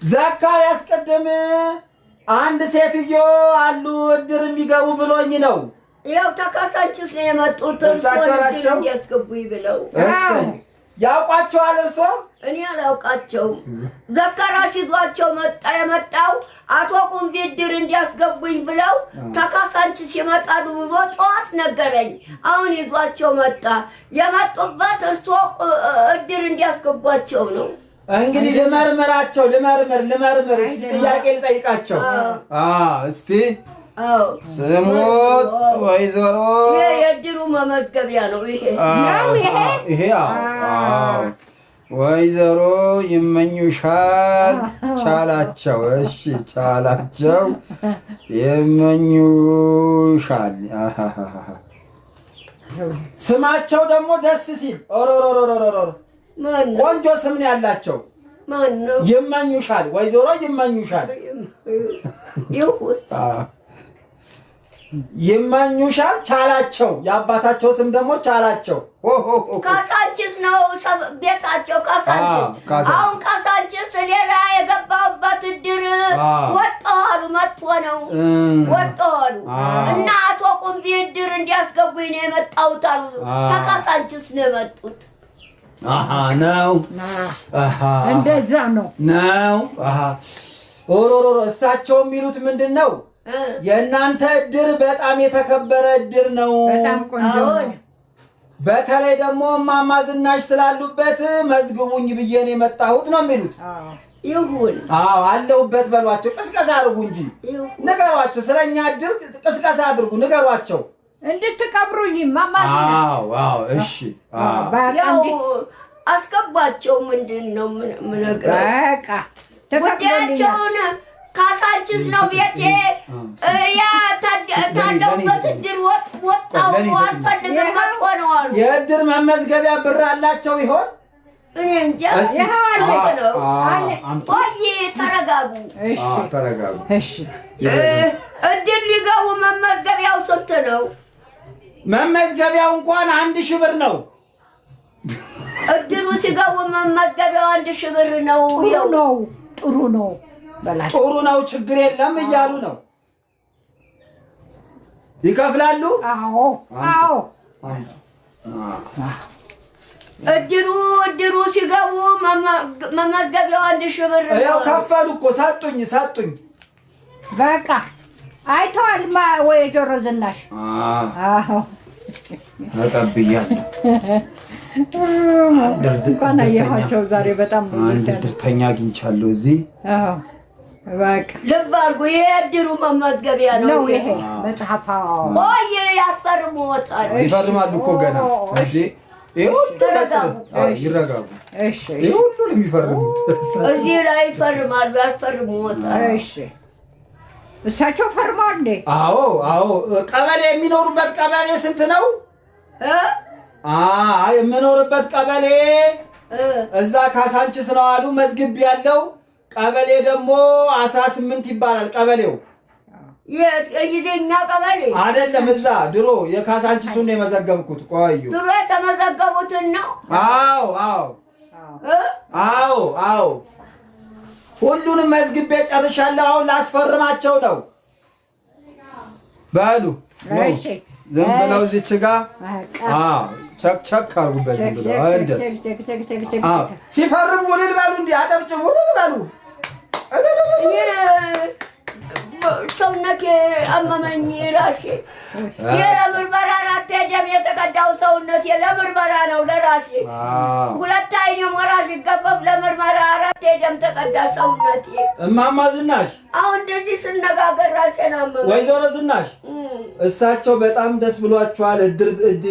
ዘካርያስ ቅድም አንድ ሴትዮ አሉ እድር የሚገቡ ብሎኝ ነው። ያው ተካሳንችስ ነው የመጡት እሳቸው ናቸው እንዲያስገቡኝ ብለው። ያውቋቸዋል እርሶ? እኔ አላውቃቸውም። ዘካርያስ ይዟቸው የመጣው አቶ ቁምቢ እድር እንዲያስገቡኝ ብለው ተካሳንችስ ይመጣሉ ብሎ ጠዋት ነገረኝ። አሁን ይዟቸው መጣ። የመጡበት እርሶ እድር እንዲያስገቧቸው ነው። እንግዲህ ልመርምራቸው ልመርምር እስቲ ጥያቄ ልጠይቃቸው። እስቲ ስሙት ወይዘሮ የእድሩ መመዝገቢያ ነው ይሄ ወይዘሮ ይመኙሻል ቻላቸው። እሺ ቻላቸው ይመኙሻል። ስማቸው ደግሞ ደስ ሲል ቆንጆ ስም ነው ያላቸው። ማነው? ይመኙሻል ወይዘሮ ይመኙሻል። ይመኙሻል ቻላቸው። የአባታቸው ስም ደግሞ ቻላቸው። ካሳንችስ ነው ቤታቸው ካሳንችስ። አሁን ካሳንችስ ሌላ የገባሁበት እድር ወጣዋሉ መጥፎ ነው ወጣዋሉ እና አቶ ቁምቢ እድር እንዲያስገቡኝ ነው የመጣሁት አሉ። ተካሳንችስ ነው የመጡት። ነው እንደዛ ነው። እሳቸው የሚሉት ምንድን ነው? የእናንተ እድር በጣም የተከበረ እድር ነው። በጣም ቆንጆ ነው። በተለይ ደግሞ እማማ ዝናሽ ስላሉበት መዝግቡኝ ብዬ ነው የመጣሁት ነው የሚሉት። ይሁን አለሁበት በሏቸው። ቅስቀሳ አድርጉ እንጂ ንገሯቸው። ስለኛ እድር ቅስቀሳ አድርጉ፣ ንገሯቸው እንድትቀብሩኝ እማማ። እሺ ያው አስገባቸው። ምንድን ነው የምነግረው? በቃ ጉዳያቸውን ካሳንችስ ነው ቤቴ። ያ ታለውበት እድር ወጣው አልፈልግም መጥፎ ነው አሉ። የእድር መመዝገቢያ ብር አላቸው ይሆን? እኔ እንጃ። ነው ቆይ ተረጋጉ። ተረጋጉ። እድር ሊገቡ መመዝገቢያው ስንት ነው? መመዝገቢያው እንኳን 1000 ብር ነው። እድሩ ሲገቡ መመዝገቢያው 1000 ብር ነው። ጥሩ ነው በላቸው። ጥሩ ነው ችግር የለም እያሉ ነው። ይከፍላሉ? አዎ እድሩ ሲገቡ መመዝገቢያው 1000 ብር ነው። ያው ከፈሉ እኮ ሰጡኝ። በቃ አይተዋል ወይዘሮ ዝናሽ? ተቀብያለሁ። እንኳን አየኋቸው ዛሬ። በጣም አንድ እድርተኛ አግኝቻለሁ እዚህ። በቃ ልብ አድርጉ። የእድሩ መመዝገቢያ ነው ይሄ መጽሐፍ። ቆይ ያስፈርሙታል። ይፈርማሉ እኮ ገና እንዴ! ይረጋጉ። ይሄ ሁሉ ነው የሚፈርሙት። እዚህ ላይ ይፈርማሉ፣ ያስፈርሙታል። እሳቸው ፈርመዋል እንዴ? አዎ። ቀበሌ የሚኖሩበት ቀበሌ ስንት ነው? የምኖርበት ቀበሌ እዛ ካሳንችስ ነው አሉ። መዝግብ ያለው ቀበሌ ደግሞ 18 ይባላል። ቀበሌው የኛ ቀበሌ አይደለም። እዛ ድሮ የካሳንችሱን ነው የመዘገብኩት። ቆዩ ድሮ የተመዘገቡትን ነው። አዎ ሁሉንም መዝግቤ ጨርሻለሁ። አሁን ላስፈርማቸው ነው። በሉ ዝም ብለው እዚች ጋር ቸክ አድርጉበት። ዝም ብለው ሲፈርሙ ውልል በሉ፣ እንዲህ አጨብጭቡ፣ ውልል በሉ። ሰውነቴ አመመኝ ራሴ። ለምርመራ አራት ደም የተቀዳው ሰውነቴ ለምርመራ ነው ለራሴ። 2 አይኔ ሞራ ሲገፈፍ ለምርመራ 4 ደም ተቀዳ ሰውነቴ። እማማ ዝናሽ አሁን እንደዚህ ስነጋገር ራሴን አመመኝ። ወይዘሮ ዝናሽ እሳቸው በጣም ደስ ብሏቸዋል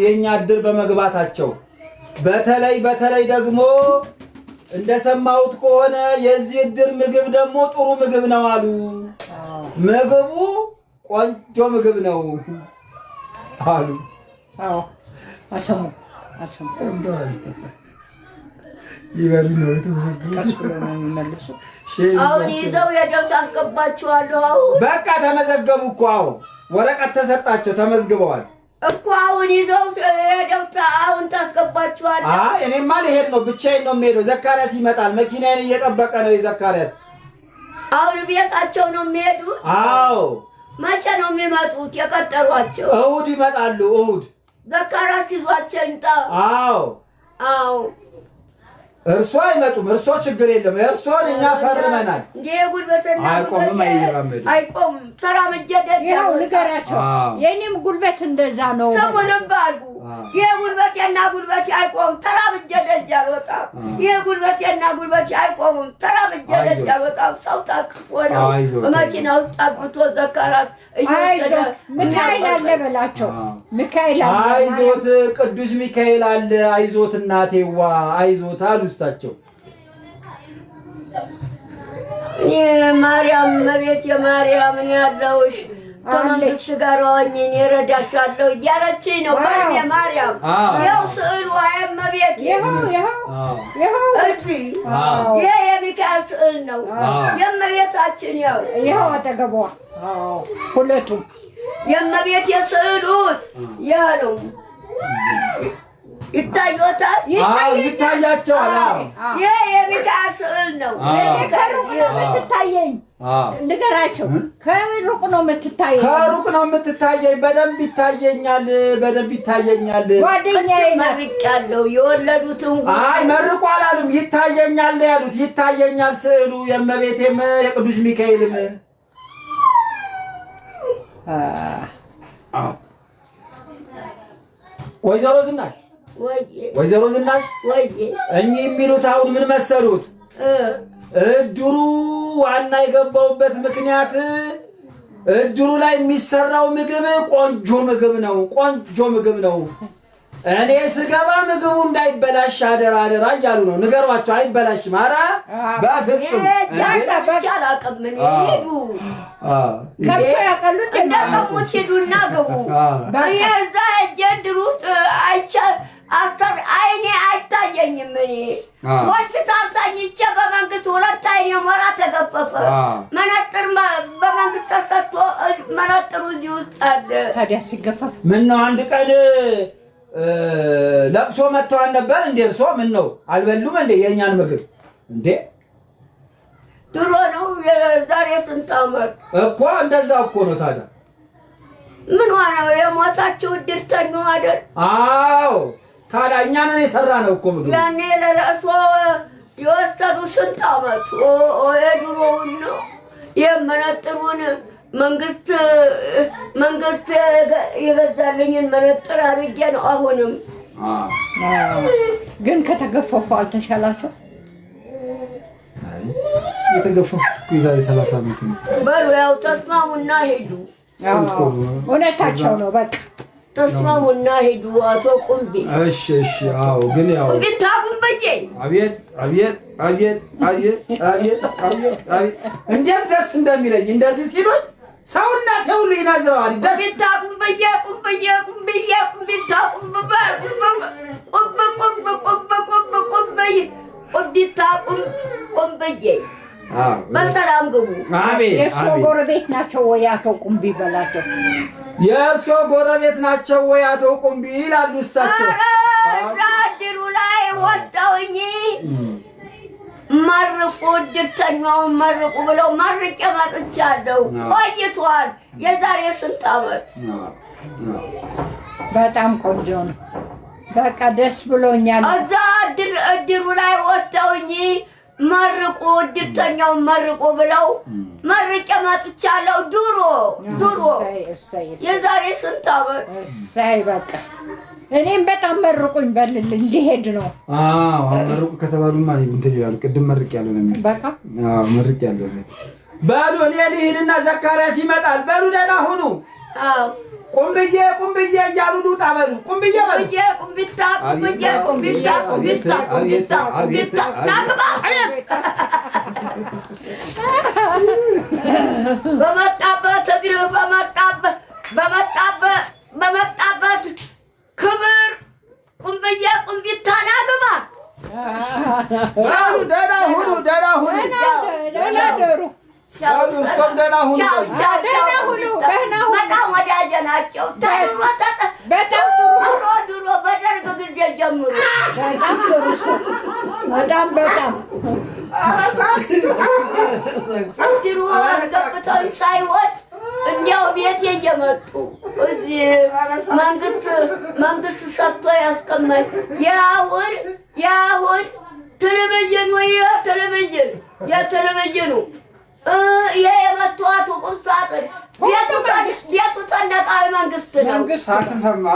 የኛ እድር በመግባታቸው። በተለይ ደግሞ እንደሰማሁት ከሆነ የዚህ እድር ምግብ ደግሞ ጥሩ ምግብ ነው አሉ። ምግቡ ቆንጆ ምግብ ነው አሉ። ሊበሉ ነው የተመዘገቡ። አሁን ይዘው ሄደው ታስገባቸዋለሁ። አሁን በቃ ተመዘገቡ እኮ። ወረቀት ተሰጣቸው፣ ተመዝግበዋል እኮ። አሁን ይዘው ሄደው ያስገባችኋል? እኔማ ልሄድ ነው፣ ብቻዬን ነው የምሄደው። ዘካርያስ ይመጣል፣ መኪናዬን እየጠበቀ ነው። የዘካርያስ አሁን ቤታቸው ነው የሚሄዱት? አዎ። መቼ ነው የሚመጡት የቀጠሯቸው? እሑድ ይመጣሉ። እሑድ ዘካርያስ ይዟቸው ይምጣ። አዎ አዎ። እርሶ አይመጡም። እርሶ ችግር የለም። እርሶን እኛ ፈርመናል። እንዴ ጉልበትና አይቆምም፣ አይራመድም። አይቆምም። ተራምጄ ያው ንገራቸው። የኔም ጉልበት እንደዛ ነው። ሰሙንም ባሉ የጉልበቴና ጉልበቴ አይቆምም። ተራምጄ ደጅ አልወጣም። የጉልበቴና ጉልበቴ አይቆምም። ተራምጄ ደጅ አልወጣም። ሰው ታቅፎ ነው መኪና ውስጥ አግብቶ ዘካርያስ እየወሰደ ሚካኤል አለ በላቸው። ሚካኤል አለ። አይዞት ቅዱስ ሚካኤል አለ። አይዞት እናቴዋ አይዞት አሉ እሳቸው። ማርያም መቤት የማርያምን ያለውሽ ከመንግስት ጋር ሆኜ እረዳሻለሁ እያለችኝ ነው። በርሜ ማርያም ያው ስዕሉ መቤት ይኸው እዚህ ይሄ የሚካኤል ስዕል ነው። የእመቤታችን ይኸው አጠገቧ ሁለቱም የእመቤት የስዕሉ ያ ነው። ይታዩታል? ይታያቸዋል። ይሄ የሚካኤል ስዕል ነው። ከሩቅ ነው የምትታየኝ። ንገራቸው። ከሩቅ ነው የምትታየኝ። ከሩቅ ነው የምትታየኝ። በደንብ ይታየኛል። በደንብ ይታየኛል። ጓደኛዬ መርቄያለሁ። የወለዱትን አይ መርቁ አላሉም። ይታየኛል ያሉት። ይታየኛል ስዕሉ የእመቤቴም የቅዱስ ሚካኤልም። ወይዘሮ ዝናሽ ወይዘሮ ዝናሽ እኚህ የሚሉት አሁን ምን መሰሉት? እድሩ ዋና የገባውበት ምክንያት እድሩ ላይ የሚሰራው ምግብ ቆንጆ ምግብ ነው። ቆንጆ ምግብ ነው። እኔ ስገባ ምግቡ እንዳይበላሽ አደራ አደራ እያሉ ነው። ንገሯቸው፣ አይበላሽም። ኧረ በፍጹም ከብሶ ያቀሉ እንደሰሙት ሂዱና ግቡ። እኔ እዛ ሄጄ እድር ውስጥ አይኔ አይታየኝም። እኔ ሆስፒታል ተኝቼ በመንግስት 2 አይኔ ሞራ ተገፈፈ። መነጥር በመንግስት ተሰጥቶ መነጥሩ እዚህ ውስጥ አለ። ታዲያ ሲገፈፍ ምን ነው? አንድ ቀን ለቅሶ መጥተዋል ነበር እንዴ? እርሶ ምን ነው አልበሉም እንዴ የእኛን ምግብ እንዴ? ድሮ ነው የዛሬ ስንት ዓመት እኮ እንደዛ እኮ ነው። ታዲያ ምን ሆነው የሞታችሁ እድርተኛ አይደል? አዎ ታዲያ እኛ ነን የሰራ ነው እኮ ምግብ። ያኔ ለለቅሶ የወሰዱ ስንት ዓመት የድሮውን ነው የመነጥሩን መንግስት የገዛልኝን መነጥር አድርጌ ነው። አሁንም ግን ከተገፈፉ አልተሻላቸው? የተገፈፉት እኮ የዛሬ 30 ዓመት ነው። በሉ ያው ተስማሙና ሄዱ። እውነታቸው ነው። በቃ ተስማሙና ሄዱ። አቶ ቁምቢ እሺ እሺ። አዎ ግን ያው ቁምቢታ ቁምበዬ አቤት አቤት አቤት አቤት አቤት አቤት አቤት እንዴት ደስ እንደሚለኝ እንደዚህ ሲሉኝ ሰውነቴ ሁሉ ይነዝረዋል። ደስ ቁምቢታ ቁምበዬ ቁምበዬ ቁምበዬ ቁምቢታ ቁምበ ቁምቢታ ቁምበዬ በሰላም ግቡ። አሜን። የእርሶ ጎረቤት ናቸው ወይ አቶ ቁምቢ በላቸው? የእርሶ ጎረቤት ናቸው ወይ አቶ ቁምቢ ይላሉ እሳቸው። እድሩ ላይ ወስደውኝ መርቁ እድርተኛውን መርቁ ብለው መርቄ መጥቻለሁ። ቆይቷል። የዛሬ ስንት ዓመት። በጣም ቆንጆ ነው። በቃ ደስ ብሎኛል። እዛ እድሩ ላይ ወስደውኝ መርቁ እድርተኛውን መርቁ ብለው መርቄ መጥቻለሁ። ድሮ የዛሬ ስንት ዓመት። እሰይ በቃ እኔም በጣም መርቁኝ በልልኝ ሊሄድ ነው። አዎ መርቁ ከተባሉማ እንትን ይላሉ። ቅድም መርቅ ያለው ነው የሚሉት። በቃ አዎ መርቅ ያለው ነው። በሉ እኔ ልሂድና ዘካርያስ ይመጣል። በሉ ደህና ሁኑ። አዎ ቁምብዬ ቁምብዬ እያሉ ሉጣ በሉ። ቁምብዬ በሉ። ቁምቢታ ቁምብዬ ቁምቢታ ቁምቢታ ቁምቢታ ቁምቢታ ናግባ በመጣበት እግርህ በመጣበት ክብር ቁምብዬ ቁምቢታ ናግባ። ቻሉ ደህና ሁኑ። ደህና ሁኑ። ደህና ደሩ። እሷም ደህና ሁኑ። ደህና ሁኑ። በጣም ወዳጄ ናቸው። በጣም ጥሩ። ድሮ በደርግ ጊዜ ጀምሩ። በጣም ጥሩ ሰው በጣም እድሩ አስገብተው ሳይሆን እንዲያው ቤት እየመጡ እዚህ መንግስት ሰጥቶ ያስቀመጥ ያሁን ቴሌቪዥኑ የቴሌቪዥኑ የመቷቱ ቁሳጥን ቤቱ ተነቃዊ መንግስት ነው። ሳትሰማ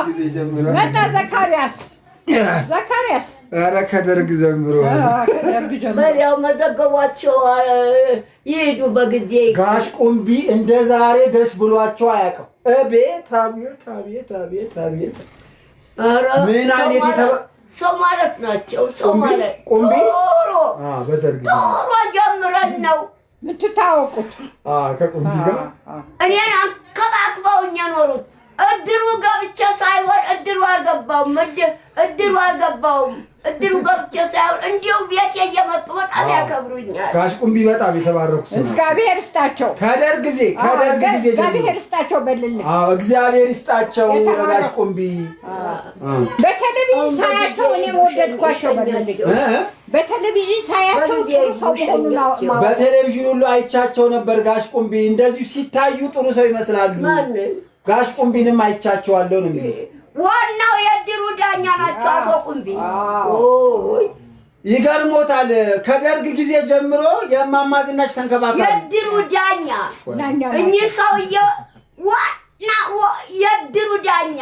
ጊዜ ጀምሮ መጣ ዘካርያስ ኧረ ከደርግ ጀምሮ በሊያው መዘገቧቸው ይሄዱ በጊዜ ጋሽ ቁምቢ እንደ ዛሬ ደስ ብሏቸው አያውቅም። አቤት አቤት አቤት አቤት አቤት ምን አይነት ሰው ማለት ናቸው። ሰው ማለት ቁምቢ በደርግ ጀምረን ነው የምትታወቁት። ከቁምቢ ጋር እኔን አንከባክበውኝ የኖሩት እድሩ ገብቼ ሳይሆን እድሩ አልገባውም። እድሩ ገብቼ ሳይሆን እንዲሁ ቤት እየመጡ በጣም ያከብሩኛል። ጋሽ ቁምቢ በጣም የተባረኩ ሰው እግዚአብሔር ይስጣቸው። ከደርግ ጊዜ እግዚአብሔር ይስጣቸው በልልኝ። እግዚአብሔር ይስጣቸው ጋሽ ቁምቢ። በቴሌቪዥን ሳያቸው እኔም ወደድኳቸው በልልኝ። በቴሌቪዥን ሳያቸው ጥሩ ሰው መሆኑን በቴሌቪዥን ሁሉ አይቻቸው ነበር። ጋሽ ቁምቢ እንደዚሁ ሲታዩ ጥሩ ሰው ይመስላሉ። ጋሽ ቁምቢንም አይቻቸዋለሁ ነው የሚሉት። ዋናው የእድሩ ዳኛ ናቸው አቶ ቁምቢ። ይገርሞታል። ከደርግ ጊዜ ጀምሮ የእማማ ዝናሽ ተንከባካቢ የእድሩ ዳኛ እኚህ ሰውዬ ዋና የእድሩ ዳኛ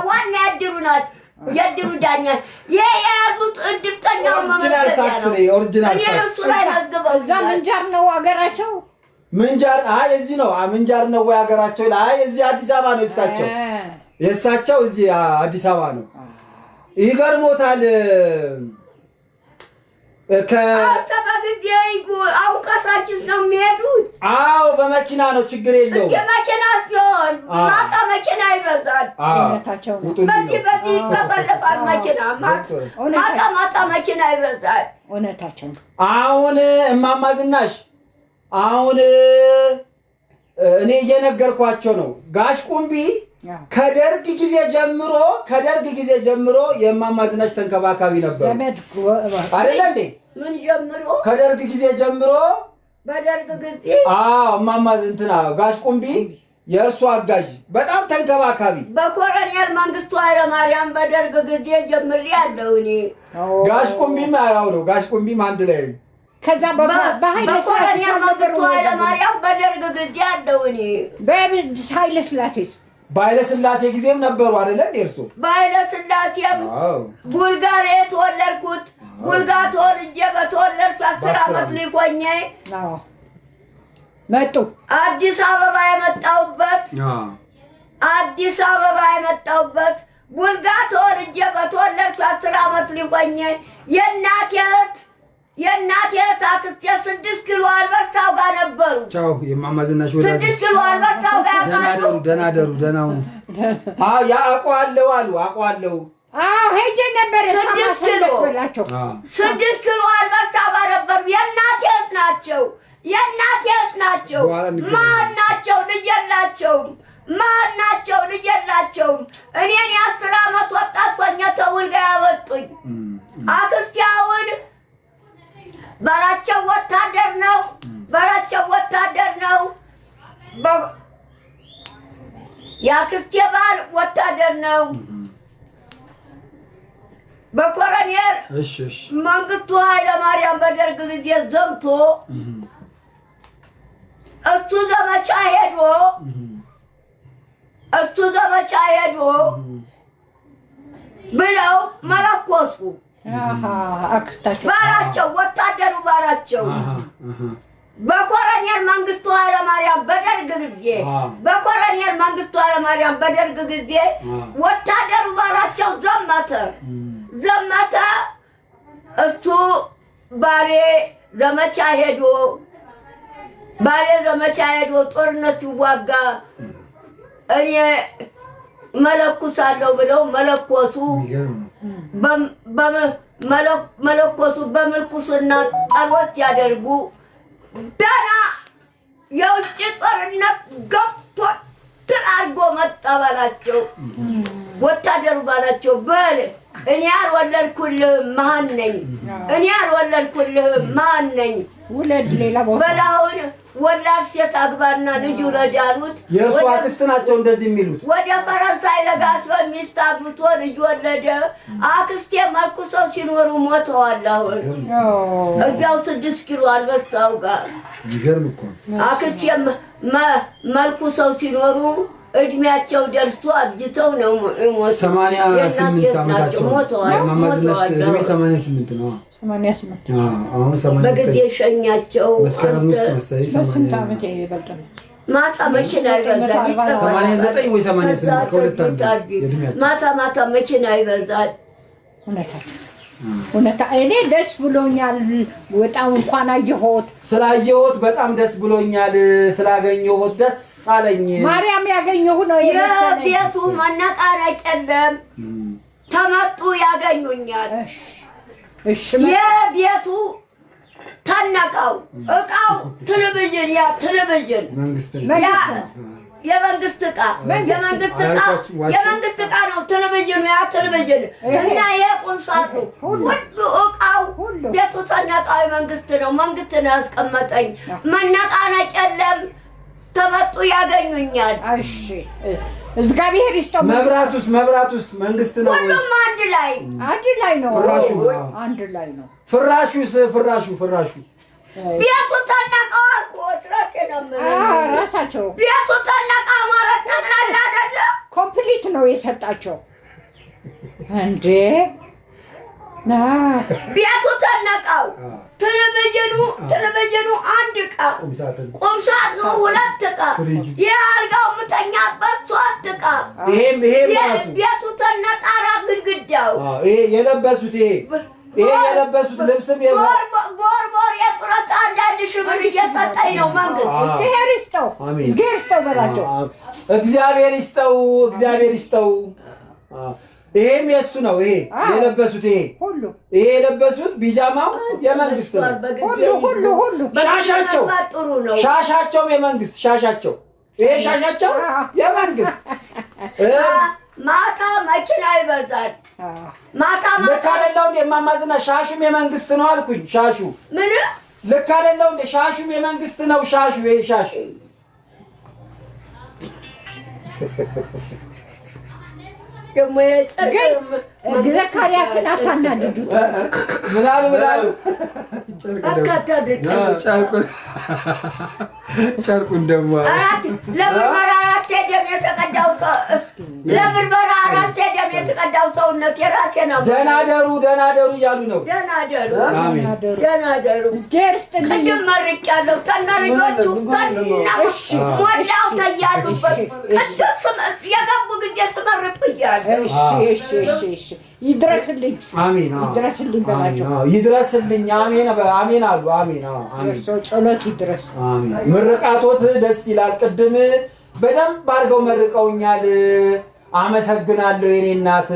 ዋና የእድሩ ናት። የእድሩ ዳኛ የያዙት እድርተኛው ኦሪጂናል ሳክስ ነው። ኦሪጂናል ሳክስ እዛ ምንጃር ነው አገራቸው። ምንጃር እዚህ ነው። ምንጃር ነው ወይ ሀገራቸው? እዚህ አዲስ አበባ ነው የእሳቸው እዚህ አዲስ አበባ ነው። ይገርሞታል። በጊዜ አውቀሳችስ ነው የሚሄዱት? አዎ በመኪና ነው። ችግር የለውም። የመኪና ሲሆን ማታ መኪና ይበዛል። በዚህ ተፈለፋል መኪና ማታ መኪና ይበዛል። እውነታቸው። አሁን እማማ ዝናሽ አሁን እኔ እየነገርኳቸው ነው። ጋሽ ቁምቢ ከደርግ ጊዜ ጀምሮ የእማማ ዝናሽ ተንከባካቢ ነበሩ አይደለ እንዴ? ምን ጀምሮ? ከደርግ ጊዜ ጀምሮ በደርግ ጊዜ እማማ ጋሽ ቁምቢ የእርሱ አጋዥ በጣም ተንከባካቢ። በኮሎኔል መንግስቱ ኃይለማርያም በደርግ ጊዜ ጀምሬ ያለው እኔ ጋሽ ቁምቢም ያው ነው። ጋሽ ቁምቢም አንድ ላይ ከዛ በኮሎኔል መንግስቱ ኃይለማርያም በደርግ ጊዜ ያለው እኔ በኃይለ ሥላሴ ጊዜም ነበሩ አይደለ እርሱ? በኃይለ ሥላሴም ቡልጋር የተወለድኩት ቡልጋ ተወልጄ በተወለድኩ 10 ዓመት ሊቆኘ መጡ። አዲስ አበባ የመጣሁበት ቡልጋ ተወልጄ በተወለድኩ 10 ዓመት ሊቆኘ የእናቴ አክስቴ 6 ኪሎ አልበሳው ጋር ነበሩ። ቻው የእማማ ዝናሽ ወዳጅ 6 ኪሎ አልበሳው ጋር ደህና ደሩ ሁኑ። ያ አውቀዋለሁ ሄጄ ነበር። 6 ኪሎ አልበሳው ጋር ነበሩ። የእናቴ ናቸው። ማን ናቸው? ልጅ የላቸውም። እኔን የ10 ዓመት ወጣት ሆኜ ተውልጋ ያመጡኝ። አክስቴውን ባላቸው ወታደር ነው። የአክስቴ ባል ወታደር ነው። በኮሎኔል መንግስቱ ኃይለማርያም በደርግ ጊዜ ዘምቶ እሱ ዘመቻ ሄዶ ብለው መለኮሱ ባላቸው ወታደሩ ባላቸው በኮሎኔል መንግስቱ ኃይለማርያም በደርግ ጊዜ ወታደሩ ባላቸው ዘመተ። እሱ ባሌ ዘመቻ ሄዶ ጦርነት ሲዋጋ እኔ መለኩሳለሁ ብለው መለኮሱ። በምልኩስና ጸሎት ያደርጉ ደህና የውጭ ጦርነት ገብቶ አድርጎ መጠበላቸው ወታደሩ ባላቸው በል እኔ አልወለድኩልህ ማን ነኝ እኔ አልወለድኩልህ ማን ነኝ ውለድ ሌላ ቦታ በላውን ወላድ ሴት አግባና ልጅ ውለድ አሉት የእርሱ አክስት ናቸው እንደዚህ የሚሉት ወደ ፈረንሳይ ለጋስ በሚስት አግብቶ ልጅ ወለደ አክስቴ መልኩሰው ሲኖሩ ሞተዋል አሁን እጃው 6 ኪሎ አልበስታው ጋር ይገርም እኮ አክስቴ መልኩሰው ሲኖሩ እድሜያቸው ደርሶ አጅተው ነው ሞት 88 ዓመታቸው የማማዝነሽ እድሜ 88 ነው 88 አሁን 88 በግዴ ሸኛቸው መስከረም ውስጥ መሰለኝ 8 ዓመት ይበልጣል ማታ መኪና ይበዛል 89 ወይ 88 ከሁለት አንዱ የእድሜያቸው ማታ መኪና ይበዛል እውነታ እኔ ደስ ብሎኛል ወጣው እንኳን አየሁት ስላየሁት በጣም ደስ ብሎኛል ስላገኘሁት ደስ አለኝ ማርያም ያገኘሁ ነው የመሰለኝ የቤቱ መነቃነቅ የለም ተመጡ ያገኙኛል እሺ የቤቱ ተነቀው እቃው ቴሌቪዥን መንግስት የመንግስት ዕቃ ነው ቴሌቪዥኑ ያ ቴሌቪዥን እና የቁም ሳጥኑ ሁሉ ዕቃው ቤቱ ተነቃው መንግስት ነው መንግስት ነው ያስቀመጠኝ መነቃነቅ የለም ተመጡ ያገኙኛል እሺ እግዚአብሔር ይስጠው መብራቱስ መንግስት ነው ሁሉም አንድ ላይ ነው ፍራሹ አንድ ላይ ነው ፍራሹ ቤቱ ተነቀው አልቆጥራት ነው ራሳቸው ቤቱ ተነቀው ማለት ጠቅላላ አይደለም ኮምፕሊት ነው የሰጣቸው እንዴ ቤቱ ተነቀው ቴሌቪዥኑ አንድ ዕቃ ቁም ሳጥኑ 2 ዕቃ የአልጋው የምተኛበት 3 ዕቃ ይሄም ቤቱ ተነቃራ ግድግዳው ይሄ የለበሱት የለበሱት ልብስም ቦር የጡረታ 1000 ብር እየሰጠኝ ነው መንግስት እግዚአብሔር ይስጠው በላቸው እግዚአብሔር ይስጠው ይሄም የሱ ነው ይሄ የለበሱት ሁሉ ይሄ የለበሱት ቢጃማው የመንግስት ነው ሁሉ ሻሻቸው የመንግስት ሻሻቸው ይሄ ሻሻቸው የመንግስት ማታ መኪና ይበዛል ማታ ልክ አይደለው እንደ ማማዝና ሻሹም የመንግስት ነው አልኩኝ ሻሹ ምን ልክ አይደለው እንደ ሻሹም የመንግስት ነው ሻሹ ይሄ ሻሽ ደሞ ዘካርያስን አታናድዱት ምናሉ ጨርቁን ደግሞ ለምርመራ 4 ደም የተቀዳው ሰውነት የራሴ ነው ደህና ደሩ እያሉ ነው ደህና ደሩ እግዚአብሔር ይስጥልኝ ቅድም መርቄያለሁ ተና ልጆቹ ሞላው ተያሉበት ቅድም የገቡ ጊዜ ስመርቅ ብያለሁ እሺ ይድረስልኝ አሜን በላቸው ይድረስልኝ አሜን አሉ አሜን ጸሎት ይድረስ አሜን ምርቃቶት ደስ ይላል ቅድም በደንብ አድርገው መርቀውኛል አመሰግናለሁ የኔ እናት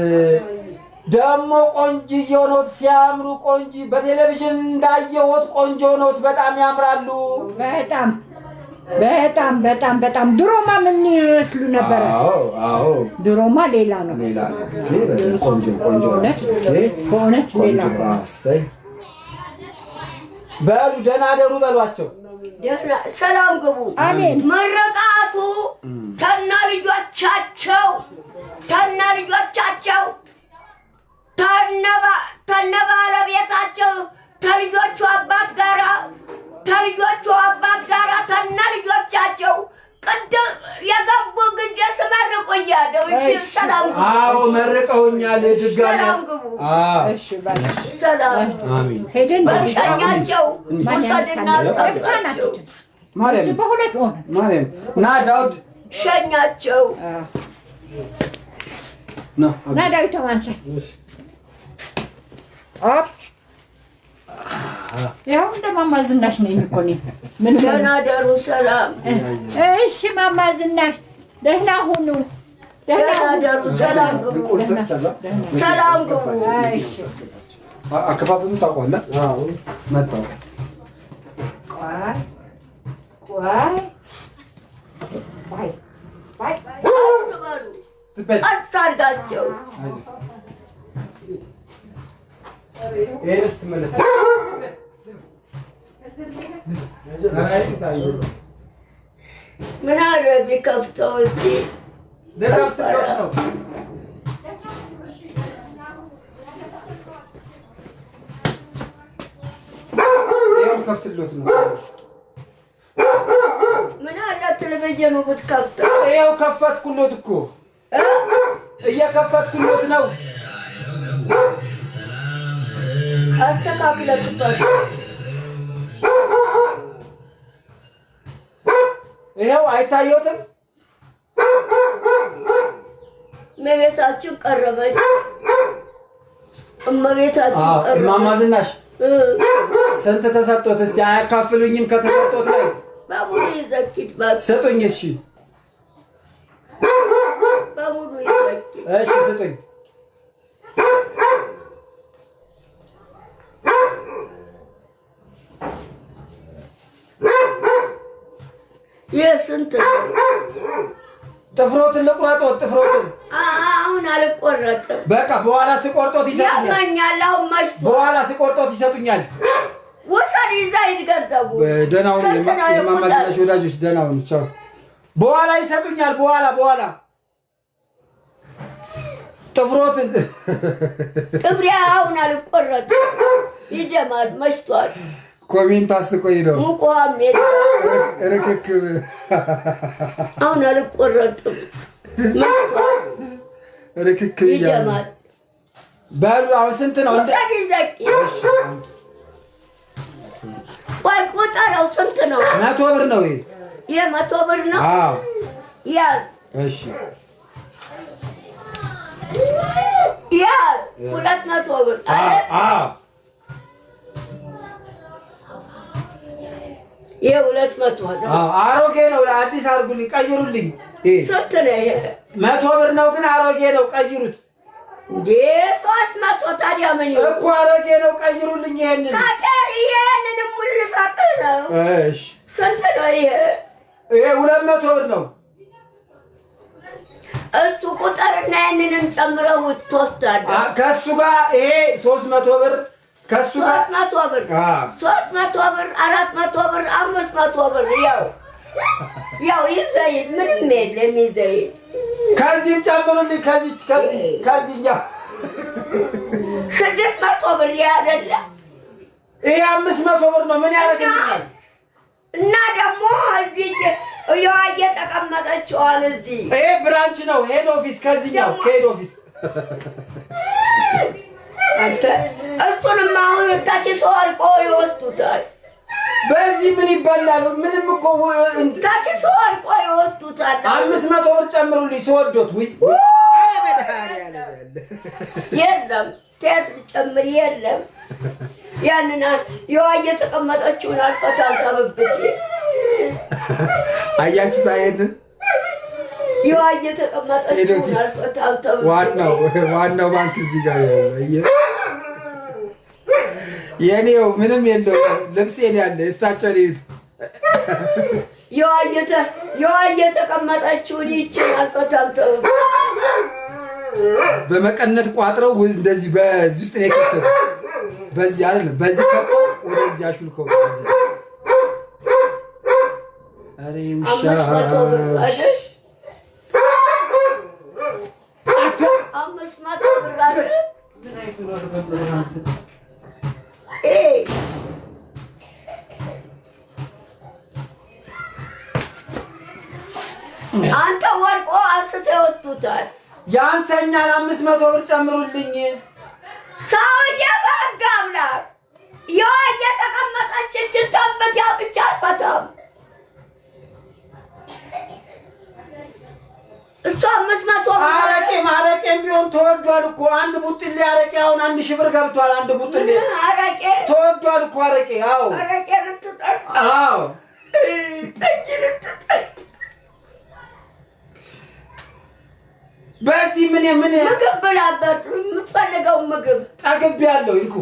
ደሞ ቆንጆ ኖት ሲያምሩ ቆንጆ በቴሌቪዥን እንዳየሁት ቆንጆ ኖት በጣም ያምራሉ በጣም ድሮማ ምን ይመስሉ ነበር ድሮማ ሌላ ነው ቆንጆ በእውነት ሌላ በሉ ደህና ደሩ በሏቸው ሰላም ግቡ አሜን መረቃቱ ተና ልጆቻቸው ተነ ባለቤታቸው ተልጆቹ አባት ጋራ ተነ ልጆቻቸው ቅድም የገቡ ግንጀ ስመርቁ እያለሁ እሺ ሰላም ግቡ አዎ መርቀውኛል ድጋሚ እሺ ባለሽ ሰላም አሜን ሄደን በሻኛቸው ወሰድና ብቻናችሁ ማርያም በሁለት ሆነ ማርያም ና ዳውድ ሸኛቸው ና ዳዊት ማንሳ ያው እንደማማ ዝናሽ ነኝ እኮ እኔ ምን ደህና ደሩ ሰላም እሺ ማማ ዝናሽ ደህና ሁኑ ደህና ደሩ ሰላም ግቡ ሰላም ግቡ እሺ አከፋፈሉ ታውቃለህ አዎ መጣው ቆይ አስታርጋቸው ኤርስት ማለት ምን አለ ቢከፍተው እዚህ ለካፍተሎት ነው ይሄው ከፍተሎት ነው ምን አለ ቴሌቪዥኑ ብትከፍተው ይሄው ከፈትኩሎት እኮ እየከፈትኩሎት ነው አስተካክለህ ክፈት ይሄው አይታየውትም እመቤታችን ቀረበች እመቤታችን ቀረበች እማማ ዝናሽ ስንት ተሰጥቶት እስቲ አያካፍሉኝም ከተሰጥቶት ላይ በሙሉ ይዘኪት ስጡኝ እሺ በሙሉ ይዘኪት እሺ ስጡኝ የስንት ጥፍሮትን ልቁረጦት ጥፍሮትን አሁን አልቆረጥም በቃ በኋላ ስቆርጦት ይሰጡኛል ያመኛል አሁን መሽቶ በኋላ ስቆርጦት ይሰጡኛል ወሰድ ይዛ ይገንዘቡ ደህናው የማማ ዝናሽ ወዳጆች ደህናው ቻው በኋላ ይሰጡኛል በኋላ ጥፍሮትን ጥፍሬ አሁን አልቆረጥም ይጀማል መሽቷል ኮሜንት አስቆይ ነው ሙቋም ረከክብ አሁን አልቆረጥም መሽቷል ረከክብ ይጀማል ባሉ አሁን ስንት ነው እንደ ዘቂ ወይ ቁጠራው ስንት ነው 100 ብር ነው ይሄ የ100 ብር ነው አዎ ያ እሺ ያ 200 ብር አዎ የ200 ነው አሮጌ ነው ለአዲስ አርጉልኝ ቀይሩልኝ ስንት ነው ይሄ 100 ብር ነው ግን አሮጌ ነው ቀይሩት እንዴ 300 ታዲያ ምን ይሆን እኮ አሮጌ ነው ቀይሩልኝ ይሄንን ሙሉ ሳጥን ነው እሺ ስንት ነው ይሄ 200 ብር ነው እሱ ቁጥርና ያንንም ጨምረው ትወስዳለህ ከሱ ጋር ይሄ 300 ብር ከሱ ጋር 300 ብር 300 ብር 400 ብር 500 ብር ያው ይዘይድ ምንም የለም ይዘይድ ከዚህም ጨምሩልኝ ከዚህኛው 600 ብር ያደለ ይሄ 500 ብር ነው ምን ያደርግልኛል እና ደግሞ እዚህ ያው እየተቀመጠችዋል እዚህ ይሄ ብራንች ነው ሄድ ኦፊስ ከዚህኛው ከሄድ ኦፊስ አንተ እሱንም አሁን ታች ሰው አልቆ ይወስዱታል በዚህ ምን ይበላል ምንም እኮ ታች ሰው አልቆ ይወስዱታል 500 ብር ጨምሩልኝ ሲወዶት ወይ የለም ቴት ጨምር የለም ያንና ያው እየተቀመጠችውን አልፈታም ተብብት አያችሁ ታየንን ያው እየተቀመጠችውን አልፈታም ተብብት ዋናው ባንክ እዚህ ጋር ያለው የኔው ምንም የለው ልብሴን ያለ እሳቸው ልይት ያው እየተቀመጠችውን ይችን አልፈታም ተብብት በመቀነት ቋጥረው እንደዚህ በዚህ ውስጥ ነው የከተተ በዚህ አይደለም በዚህ ከቶ ወደዚህ አሹልከው በዚህ አሬ ውሻ 500 ብር አይደል 500 ብር አይደል አንተ ወርቆ አንስተ ወጥቷል ያንሰኛል 500 ብር ጨምሩልኝ ሰውዬ ባጋብላ ያው እየተቀመጠች ተንበት ያው ብቻ አልፈታም እሷ 500 አረቄም ቢሆን ተወዷል እኮ አንድ ቡጥሌ አረቄ አሁን 1000 ብር ገብቷል አንድ ቡጥሌ አረቄ ተወዷል እኮ አረቄ አዎ አረቄ ልትጠጣ አዎ ጠጅ ልትጠጣ በዚህ ምን ምግብ ብላበት የምትፈልገው ምግብ ጠግቤያለሁ ይልኩ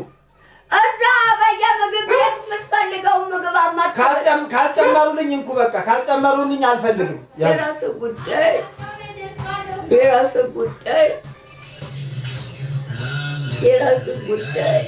እዛ በየምግብ ቤት የምትፈልገው ምግብ አማት ካልጨመሩልኝ እንኩ በቃ ካልጨመሩልኝ አልፈልግም የራሱ ጉዳይ የራስህ ጉዳይ የራስህ ጉዳይ